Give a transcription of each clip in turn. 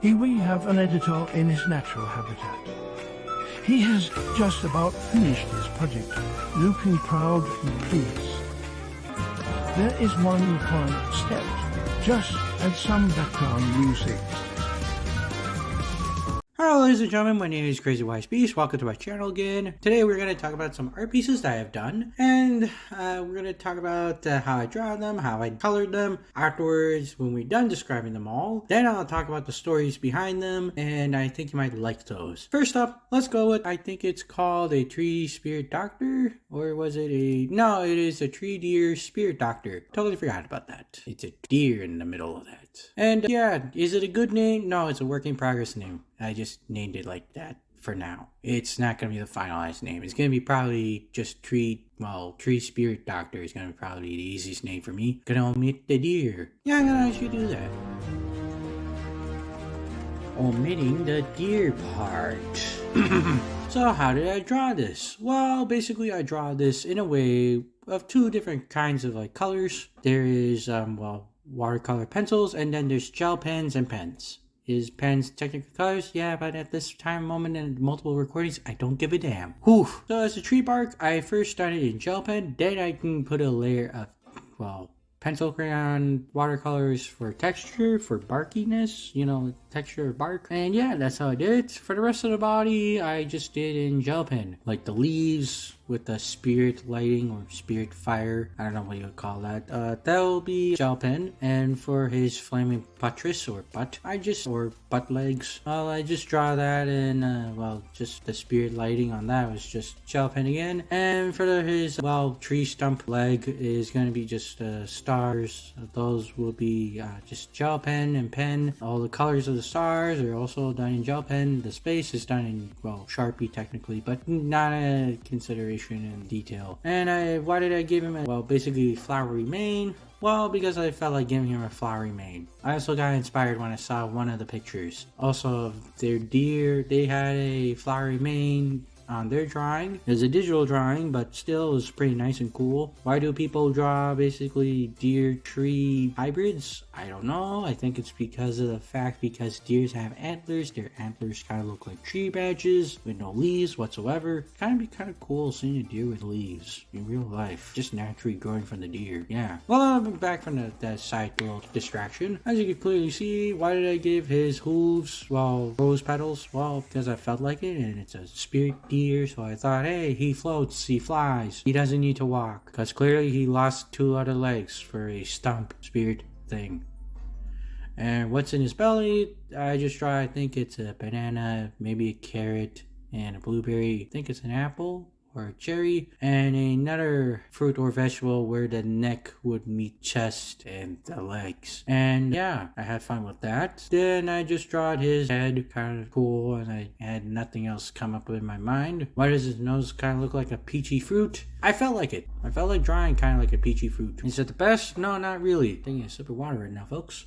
Here we have an editor in his natural habitat. He has just about finished his project, looking proud and pleased. There is one final step. Just add some background music. Hello ladies and gentlemen, my name is Crazy Wise Beast. Welcome to my channel again. Today we're going to talk about some art pieces that I have done, and we're going to talk about how I draw them, how I colored them. Afterwards, when we're done describing them all, then I'll talk about the stories behind them, and I think you might like those. First up, let's go with, I think it's called a tree spirit doctor, or was it no, it is a tree deer spirit doctor. Totally forgot about that. It's a deer in the middle of that. And yeah, is it a good name? No, it's a work in progress name. I just named it like that for now. It's not going to be the finalized name. It's going to be probably just tree spirit doctor is going to be probably the easiest name for me. Gonna omit the deer. Yeah, I'm going to actually do that. Omitting the deer part. So how did I draw this? Well, basically I draw this in a way of two different kinds of like colors. There is, watercolor pencils, and then there's gel pens and pens. Is pens technical colors? Yeah, but at this time moment and multiple recordings, I don't give a damn. Whew. So as a tree bark, I first started in gel pen, then I can put a layer of, pencil crayon watercolors for texture, for barkiness, texture of bark. And yeah, that's how I did it. For the rest of the body, I just did in gel pen, like the leaves with the spirit lighting or spirit fire. I don't know what you would call that. That'll be gel pen. And for his flaming buttress or butt, or butt legs, I just draw that, and just the spirit lighting on that was just gel pen again. And for his tree stump leg is going to be just stars. Those will be just gel pen and pen. All the colors of the stars are also done in gel pen. The space is done in Sharpie technically, but not a consideration in detail. And why did I give him basically flowery mane? Well, because I felt like giving him a flowery mane. I also got inspired when I saw one of the pictures. Also, of their deer, they had a flowery mane on their drawing. It was a digital drawing, but still it was pretty nice and cool. Why do people draw basically deer tree hybrids? I don't know. I think it's because deers have antlers. Their antlers kind of look like tree branches with no leaves whatsoever. Kind of cool seeing a deer with leaves in real life, just naturally growing from the deer. Yeah. Well, I'm back from that side little distraction. As you can clearly see, why did I give his hooves rose petals? Well, because I felt like it, and it's a spirit deer. So I thought, hey, he floats, he flies, he doesn't need to walk, because clearly he lost two other legs for a stump spirit thing. And what's in his belly? I just draw, I think it's a banana, maybe a carrot, and a blueberry. I think it's an apple or a cherry, and another fruit or vegetable where the neck would meet chest and the legs. And yeah, I had fun with that. Then I just drawed his head, kind of cool, and I had nothing else come up in my mind. Why does his nose kind of look like a peachy fruit? I felt like it. I felt like drawing kind of like a peachy fruit. Is it the best? No, not really. Taking a sip of water right now, folks.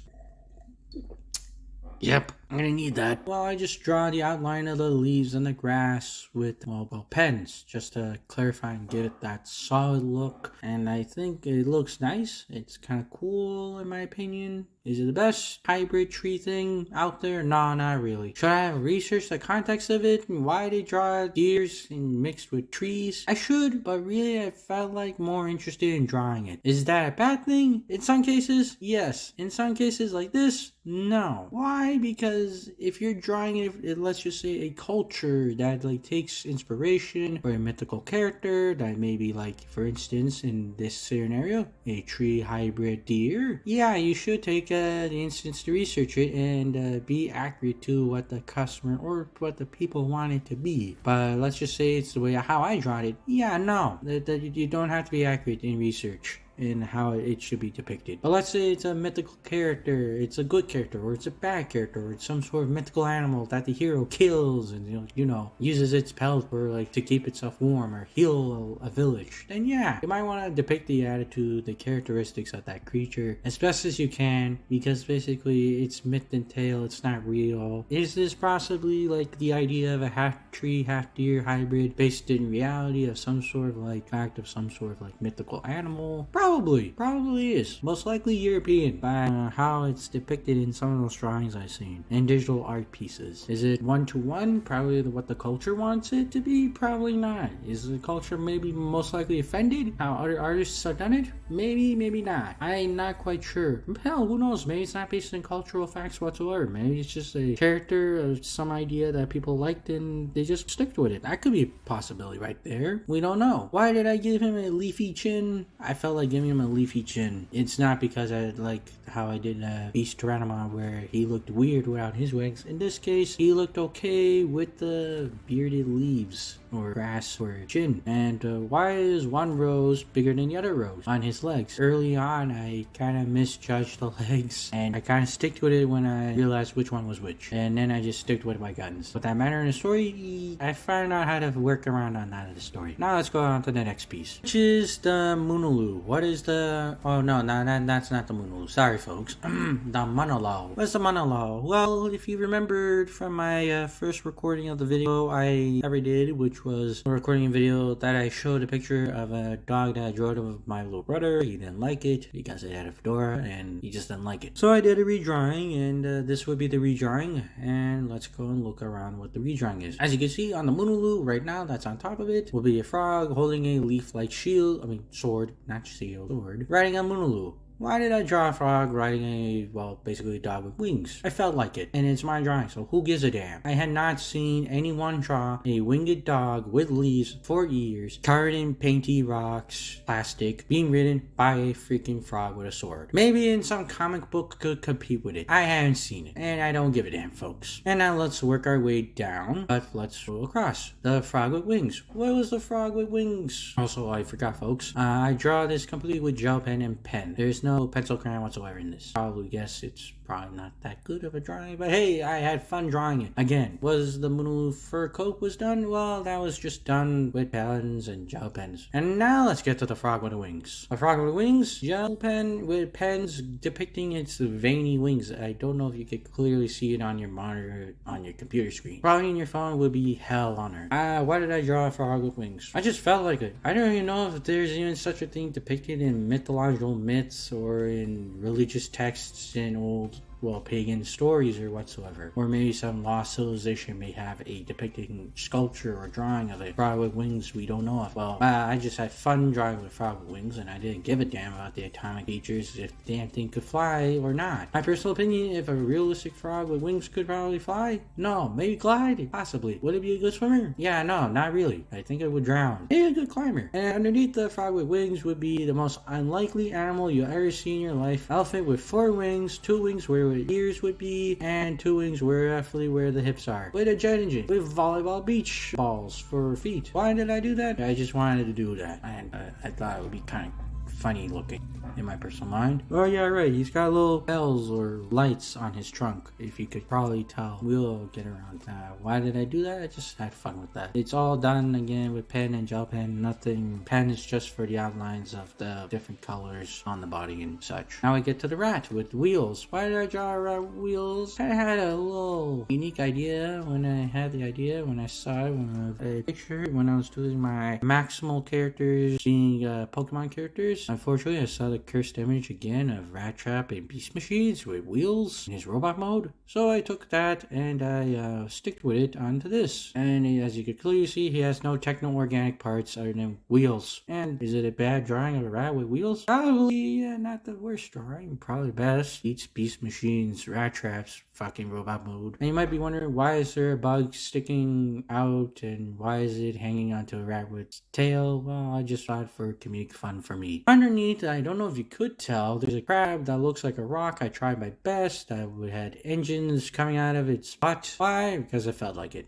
Yep, I'm gonna need that. Well, I just draw the outline of the leaves and the grass with, pens, just to clarify and get it that solid look. And I think it looks nice. It's kind of cool in my opinion. Is it the best hybrid tree thing out there? No, not really. Should I have researched the context of it and why they draw deers and mixed with trees? I should, but really I felt like more interested in drawing it. Is that a bad thing? In some cases, yes. In some cases like this, no. Why? Because if you're drawing it, let's just say a culture that takes inspiration or a mythical character that maybe for instance in this scenario, a tree hybrid deer. Yeah, you should take the instance to research it and be accurate to what the customer or what the people want it to be. But let's just say it's the way how I draw it. Yeah, no, you don't have to be accurate in research in how it should be depicted. But let's say it's a mythical character, it's a good character, or it's a bad character, or it's some sort of mythical animal that the hero kills and uses its pelt for to keep itself warm or heal a village. Then yeah, you might want to depict the attitude, the characteristics of that creature as best as you can, because basically it's myth and tale, it's not real. Is this possibly the idea of a half tree, half deer hybrid based in reality of some sort of fact of some sort of mythical animal? Probably Probably is. Most likely European by how it's depicted in some of those drawings I've seen and digital art pieces. Is it one-to-one? Probably what the culture wants it to be? Probably not. Is the culture maybe most likely offended how other artists have done it? Maybe not. I'm not quite sure. Hell, who knows? Maybe it's not based on cultural facts whatsoever. Maybe it's just a character or some idea that people liked and they just stick with it. That could be a possibility right there. We don't know. Why did I give him a leafy chin? I felt like giving him a leafy chin. It's not because I like how I did Beast Tyrannomon where he looked weird without his wings. In this case, he looked okay with the bearded leaves or grass or chin. And why is one rose bigger than the other rose on his legs? Early on, I kind of misjudged the legs and I kind of sticked with it when I realized which one was which. And then I just sticked with my guns. But that matter in the story, I found out how to work around on that in the story. Now let's go on to the next piece, which is the manolaw. What is the... Oh no, that's not the manolaw. Sorry folks. The manolaw. What's the manolaw? Well, if you remembered from my first recording of the video I ever did, which was a recording video that I showed a picture of a dog that I drew of my little brother. He didn't like it because it had a fedora and he just didn't like it. So I did a redrawing and this would be the redrawing, and let's go and look around what the redrawing is. As you can see on the manolaw right now that's on top of it will be a frog holding a leaf-like sword, not shield, sword, riding a manolaw. Why did I draw a frog riding basically a dog with wings? I felt like it, and it's my drawing, so who gives a damn? I had not seen anyone draw a winged dog with leaves for years, covered in painty rocks, plastic, being ridden by a freaking frog with a sword. Maybe in some comic book could compete with it. I haven't seen it, and I don't give a damn, folks. And now let's work our way down, but let's go across. The frog with wings. What was the frog with wings? Also, I forgot, folks. I draw this completely with gel pen and pen. There's no pencil crayon whatsoever in this. Probably guess it's probably not that good of a drawing, but hey, I had fun drawing it. Again, was the manolaw fur coat was done? Well, that was just done with pens and gel pens. And now let's get to the frog with the wings. A frog with the wings, gel pen with pens depicting its veiny wings. I don't know if you could clearly see it on your monitor, on your computer screen. Probably in your phone would be hell on earth. Why did I draw a frog with wings? I just felt like it. I don't even know if there's even such a thing depicted in mythological myths or in religious texts in old pagan stories or whatsoever. Or maybe some lost civilization may have a depicting sculpture or drawing of a frog with wings we don't know of. Well, I just had fun drawing with frog with wings and I didn't give a damn about the atomic features if the damn thing could fly or not. My personal opinion, if a realistic frog with wings could probably fly, no. Maybe glide, possibly. Would it be a good swimmer? Yeah, no, not really. I think it would drown. Maybe a good climber. And underneath the frog with wings would be the most unlikely animal you ever see in your life. Elephant with 4 wings, 2 wings where ears would be, and 2 wings roughly where the hips are. With a jet engine, with volleyball beach balls for feet. Why did I do that? I just wanted to do that, and I thought it would be kind of funny looking in my personal mind. Oh yeah, right, he's got little bells or lights on his trunk, if you could probably tell. We'll get around that. Why did I do that? I just had fun with that. It's all done again with pen and gel pen. Nothing. Pen is just for the outlines of the different colors on the body and such. Now I get to the rat with wheels. Why did I draw a rat with wheels? I had a little unique idea when I saw it when a picture when I was doing my maximal characters being Pokemon characters. Unfortunately, I saw the cursed image again of Rat Trap and Beast Machines with wheels in his robot mode. So I took that and I sticked with it onto this. And as you can clearly see, he has no techno-organic parts other than wheels. And is it a bad drawing of a rat with wheels? Probably not the worst drawing. Probably best. Eats Beast Machines, Rat Traps, fucking robot mode. And you might be wondering, why is there a bug sticking out and why is it hanging onto a rat with its tail? Well, I just thought for comedic fun for me. Underneath, I don't know if you could tell, there's a crab that looks like a rock. I tried my best. I had engines coming out of its butt. Why? Because I felt like it.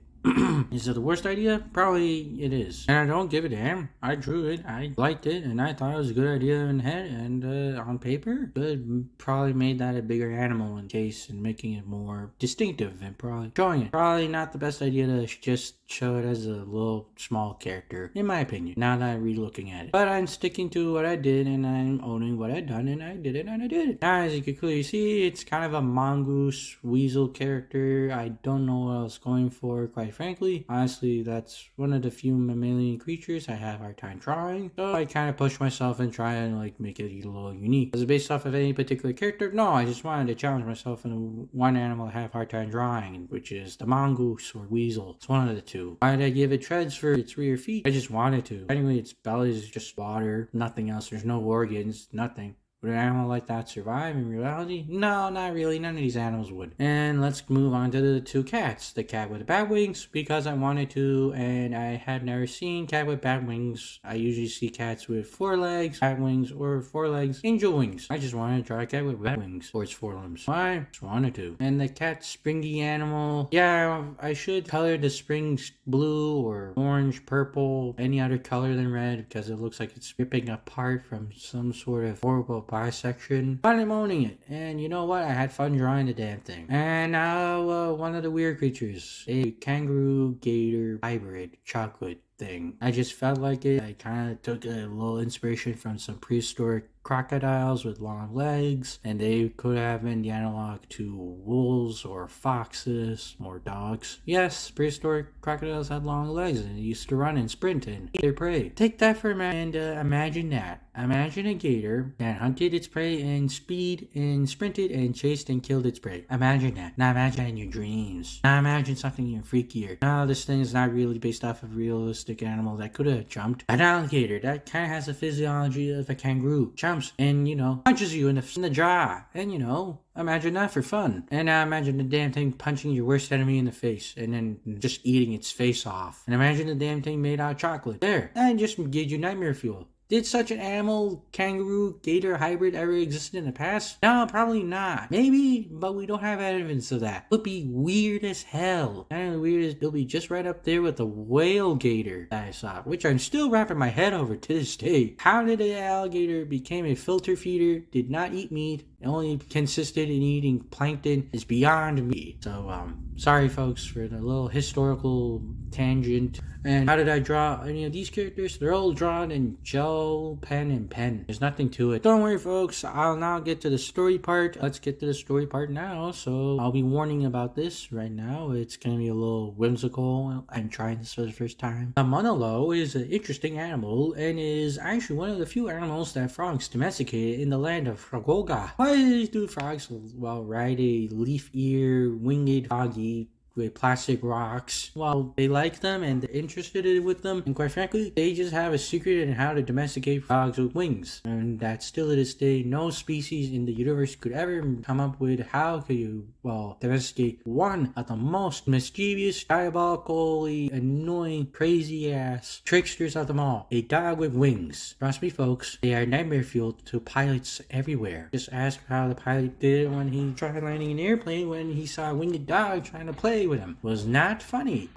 Is it the worst idea? Probably it is. And I don't give a damn. I drew it, I liked it, and I thought it was a good idea in head and on paper. But probably made that a bigger animal in case and making it more distinctive and probably showing it. Probably not the best idea to just show it as a little small character, in my opinion, now that I'm re-looking at it. But I'm sticking to what I did and I'm owning what I've done and I did it and I did it. Now as you can clearly see, it's kind of a mongoose weasel character. I don't know what I was going for, quite quite frankly, honestly, that's one of the few mammalian creatures I have a hard time drawing. So I kind of push myself and try and like make it a little unique. Is it based off of any particular character? No, I just wanted to challenge myself in one animal I have a hard time drawing, which is the mongoose or weasel. It's one of the two. Why did I give it treads for its rear feet? I just wanted to. Anyway, its belly is just water, nothing else. There's no organs, nothing. Would an animal like that survive in reality? No, not really. None of these animals would. And let's move on to the two cats. The cat with the bat wings, because I wanted to, and I had never seen cat with bat wings. I usually see cats with 4 legs, bat wings, or 4 legs, angel wings. I just wanted to draw a cat with bat wings, or its 4 limbs. Why? Just wanted to. And the cat springy animal. Yeah, I should color the springs blue or orange, purple, any other color than red, because it looks like it's ripping apart from some sort of horrible bisection. But I'm owning it, and you know what? I had fun drawing the damn thing. And now one of the weird creatures, a kangaroo gator hybrid chocolate thing. I just felt like it. I kind of took a little inspiration from some prehistoric crocodiles with long legs, and they could have been the analog to wolves or foxes or dogs. Yes, prehistoric crocodiles had long legs and they used to run and sprint and eat their prey. Take that for a minute and imagine that. Imagine a gator that hunted its prey and speed and sprinted and chased and killed its prey. Imagine that. Now imagine that in your dreams. Now imagine something even freakier. Now this thing is not really based off of a realistic animal that could have jumped. An alligator that kind of has the physiology of a kangaroo. Jumps and, punches you in the jaw. And, imagine that for fun. And now imagine the damn thing punching your worst enemy in the face and then just eating its face off. And imagine the damn thing made out of chocolate. There. That just gave you nightmare fuel. Did such an animal, kangaroo, gator hybrid ever exist in the past? No, probably not. Maybe, but we don't have evidence of that. It would be weird as hell. Kind of weird as it'll be just right up there with the whale gator that I saw, which I'm still wrapping my head over to this day. How did an alligator become a filter feeder, did not eat meat, only consisted in eating plankton is beyond me. So, sorry folks for the little historical tangent. And how did I draw any of these characters? They're all drawn in gel, pen, and pen. There's nothing to it. Don't worry folks, I'll now get to the story part. Let's get to the story part now. So I'll be warning about this right now. It's gonna be a little whimsical. I'm trying this for the first time. A manolaw is an interesting animal and is actually one of the few animals that frogs domesticated in the land of Fragoga. Why do frogs, ride a leaf ear, winged froggy with plastic rocks? Well, they like them and they're interested with them, and quite frankly, they just have a secret in how to domesticate frogs with wings. And that still to this day, no species in the universe could ever come up with how could you, domesticate one of the most mischievous, diabolically annoying, crazy ass tricksters of them all. A dog with wings. Trust me folks, they are nightmare fuel to pilots everywhere. Just ask how the pilot did when he tried landing an airplane when he saw a winged dog trying to play with him. Was not funny.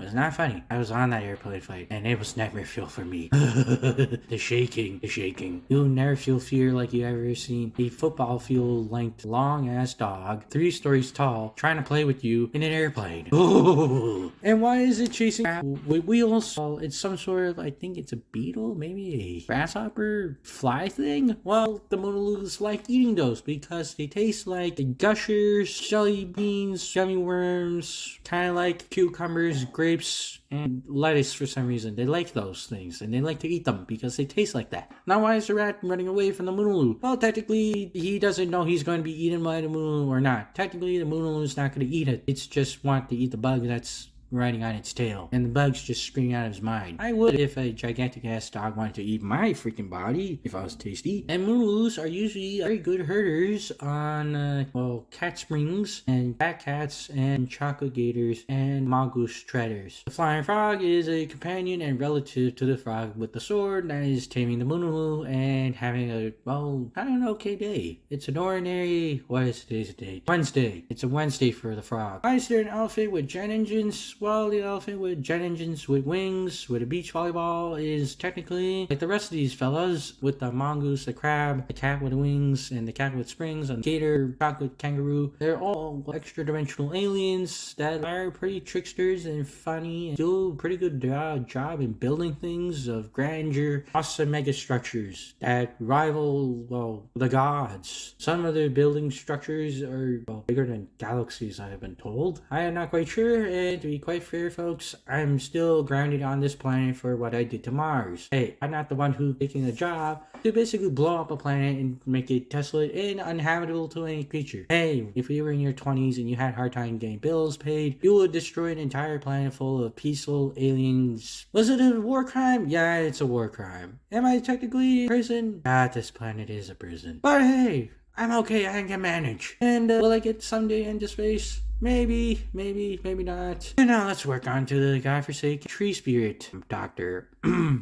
I was on that airplane flight and it was nightmare fuel for me. The shaking. You'll never feel fear like you ever seen a football field length long ass dog 3 stories tall trying to play with you in an airplane. Ooh. And why is it chasing with wheels? Well, it's some sort of, I think it's a beetle, maybe a grasshopper fly thing. Well, the monolaws like eating those because they taste like the gushers, jelly beans, gummy worms, kind of like cucumbers, grapes, and lettuce for some reason. They like those things and they like to eat them because they taste like that. Now why is the rat running away from the monolaw? Well, technically he doesn't know he's going to be eaten by the monolaw or not. Technically the monolaw is not going to eat it. It's just want to eat the bug that's riding on its tail, and the bug's just screaming out of his mind. I would if a gigantic ass dog wanted to eat my freaking body if I was tasty. And monolaws are usually very good herders on cat springs and fat cats and chocolate gators and mongoose treaders. The flying frog is a companion and relative to the frog with the sword that is taming the monolaw and having an okay day. It's an ordinary, what is today's date? Wednesday. It's a Wednesday for the frog. Why is there an elephant with jet engines? Well, the elephant with jet engines with wings with a beach volleyball is technically like the rest of these fellas with the mongoose, the crab, the cat with wings, and the cat with springs, and gator, chocolate kangaroo. They're all extra dimensional aliens that are pretty tricksters and funny and do a pretty good job in building things of grandeur, awesome mega structures that rival, the gods. Some of their building structures are bigger than galaxies, I have been told. I am not quite sure, and to be quite fair, folks, I'm still grounded on this planet for what I did to Mars. Hey, I'm not the one who's taking a job to basically blow up a planet and make it desolate and uninhabitable to any creature. Hey, if you were in your 20s and you had a hard time getting bills paid, you would destroy an entire planet full of peaceful aliens. Was it a war crime? Yeah, it's a war crime. Am I technically in prison? Ah, this planet is a prison. But hey, I'm okay, I can manage. And will I get someday into space? Maybe not. And now let's work on to the godforsaken tree spirit doctor.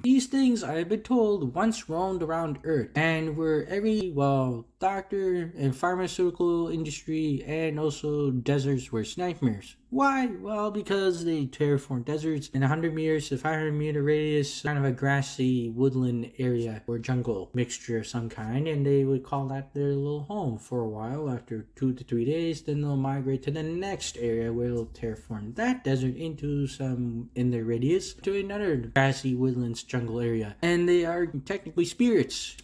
These things, I've been told, once roamed around Earth and were every, doctor and pharmaceutical industry and also deserts worst nightmares. Why? Well, because they terraform deserts in 100 meters to 500 meter radius, kind of a grassy woodland area or jungle mixture of some kind, and they would call that their little home for a while. After 2 to 3 days, then they'll migrate to the next area where they'll terraform that desert into some in their radius to another grassy woodlands jungle area. And they are technically spirits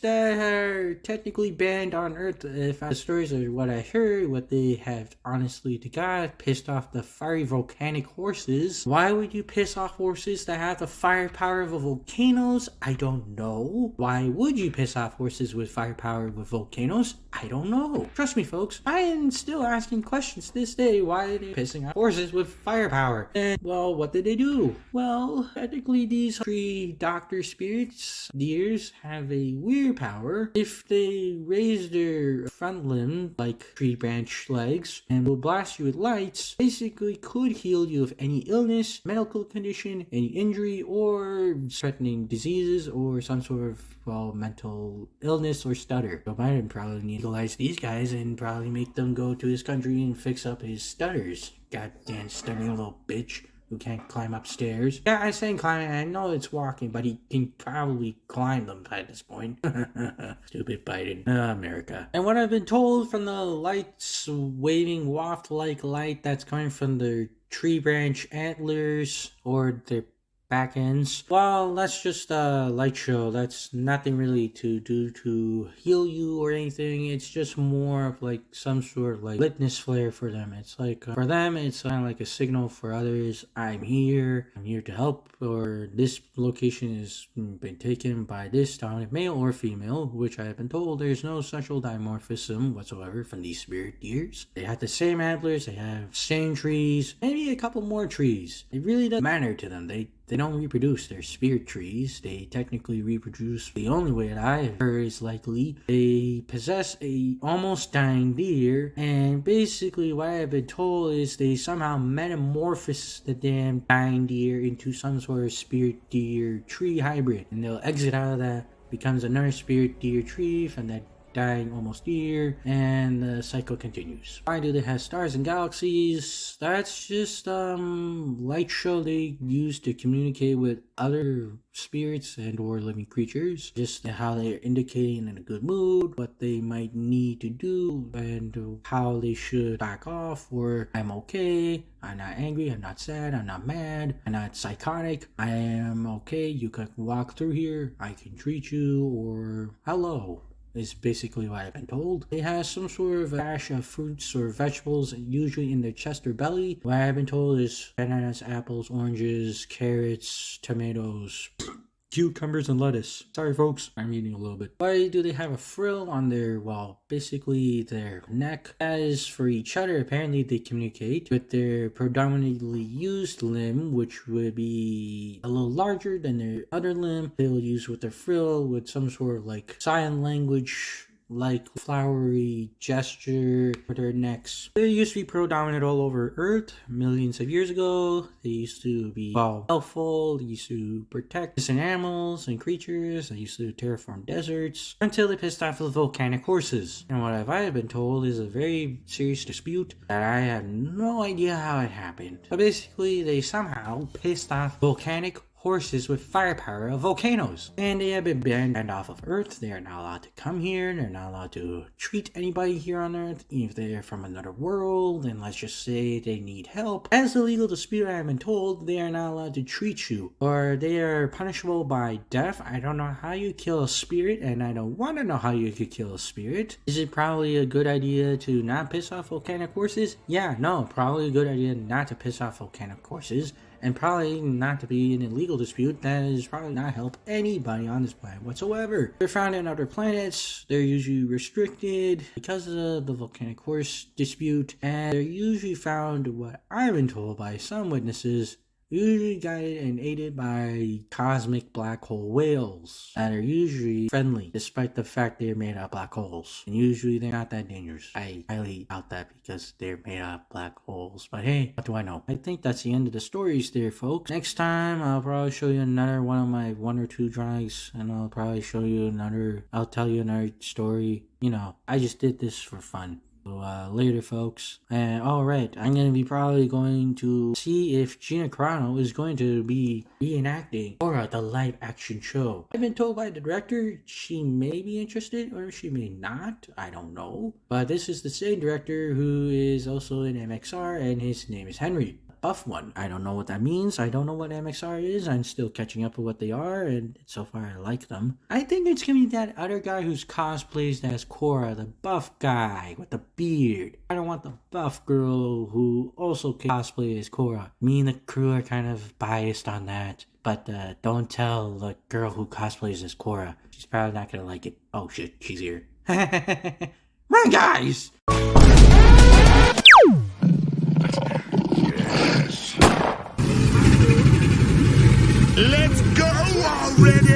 that are technically banned on Earth. If the stories are what I heard, what they have honestly to God pissed off the fiery volcanic horses. Why would you piss off horses that have the firepower of volcanoes? I don't know. Why would you piss off horses with firepower with volcanoes? I don't know. Trust me, folks, I am still asking questions to this day. Why are they pissing off horses with firepower? And, well, what did they do? Well, technically these tree doctor spirits, deers, have a weird power. If they raise their front limb, like tree branch legs, and will blast you with lights, basically could heal you of any illness, medical condition, any injury, or threatening diseases, or some sort of, mental illness or stutter. So Biden probably need to legalize these guys and probably make them go to his country and fix up his stutters. Goddamn stuttering little bitch who can't climb upstairs. Yeah, I'm saying climbing, I know it's walking, but he can probably climb them by this point. Stupid Biden. America. And what I've been told from the lights waving waft-like light that's coming from their tree branch antlers or their back ends, well, that's just a light show. That's nothing really to do to heal you or anything. It's just more of like some sort of like litness flare for them. It's like for them it's kind of like a signal for others. I'm here to help, or this location has been taken by this dominant male or female, which I have been told there's no sexual dimorphism whatsoever from these spirit deers. They have the same antlers, they have same trees, maybe a couple more trees. It really doesn't matter to them. They don't reproduce their spirit trees. They technically reproduce the only way that I've heard is likely. They possess a almost dying deer, and basically what I've been told is they somehow metamorphose the damn dying deer into some sort of spirit deer tree hybrid, and they'll exit out of that, becomes another spirit deer tree from that dying almost deer, and the cycle continues. Why do they have stars and galaxies? That's just light show they use to communicate with other spirits and or living creatures. Just how they're indicating in a good mood, what they might need to do, and how they should back off, or I'm okay, I'm not angry, I'm not sad, I'm not mad, I'm not psychotic, I am okay, you can walk through here, I can treat you, or hello. Is basically what I've been told. They have some sort of dash of fruits or vegetables, usually in their chest or belly. What I've been told is bananas, apples, oranges, carrots, tomatoes, cucumbers, and lettuce. Sorry folks, I'm eating a little bit. Why do they have a frill on their, basically their neck? As for each other, apparently they communicate with their predominantly used limb, which would be a little larger than their other limb. They'll use with their frill with some sort of like sign language, like flowery gesture for their necks. They used to be predominant all over Earth millions of years ago. They used to be helpful. They used to protect distant animals and creatures. They used to terraform deserts until they pissed off the volcanic horses. And what I've been told is a very serious dispute that I have no idea how it happened. But basically, they somehow pissed off volcanic horses with firepower of volcanoes. And they have been banned off of Earth. They are not allowed to come here. They're not allowed to treat anybody here on Earth, if they're from another world, and let's just say they need help. As a legal dispute, I have been told they are not allowed to treat you, or they are punishable by death. I don't know how you kill a spirit, and I don't want to know how you could kill a spirit. Is it probably a good idea to not piss off volcanic horses? Yeah, no, probably a good idea not to piss off volcanic horses, and probably not to be in a legal dispute that is probably not help anybody on this planet whatsoever. They're found in other planets. They're usually restricted because of the volcanic horse dispute, and they're usually found, what I've been told by some witnesses, usually guided and aided by cosmic black hole whales that are usually friendly, despite the fact they're made out of black holes. And usually they're not that dangerous. I highly doubt that because they're made out of black holes. But hey, what do I know? I think that's the end of the stories there, folks. Next time, I'll probably show you another one of my 1 or 2 drawings, and I'll probably show you I'll tell you another story. You know, I just did this for fun. So later, folks. And alright, I'm going to be probably going to see if Gina Carano is going to be reenacting Korra, the live action show. I've been told by the director she may be interested or she may not. I don't know. But this is the same director who is also in MXR, and his name is Henry. Buff one. I don't know what that means. I don't know what MXR is. I'm still catching up with what they are, and so far I like them. I think it's gonna be that other guy who's cosplays as Korra, the buff guy with the beard. I don't want the buff girl who also cosplays as Korra. Me and the crew are kind of biased on that. But don't tell the girl who cosplays as Korra. She's probably not gonna like it. Oh shit, she's here. Run, guys! Let's go already!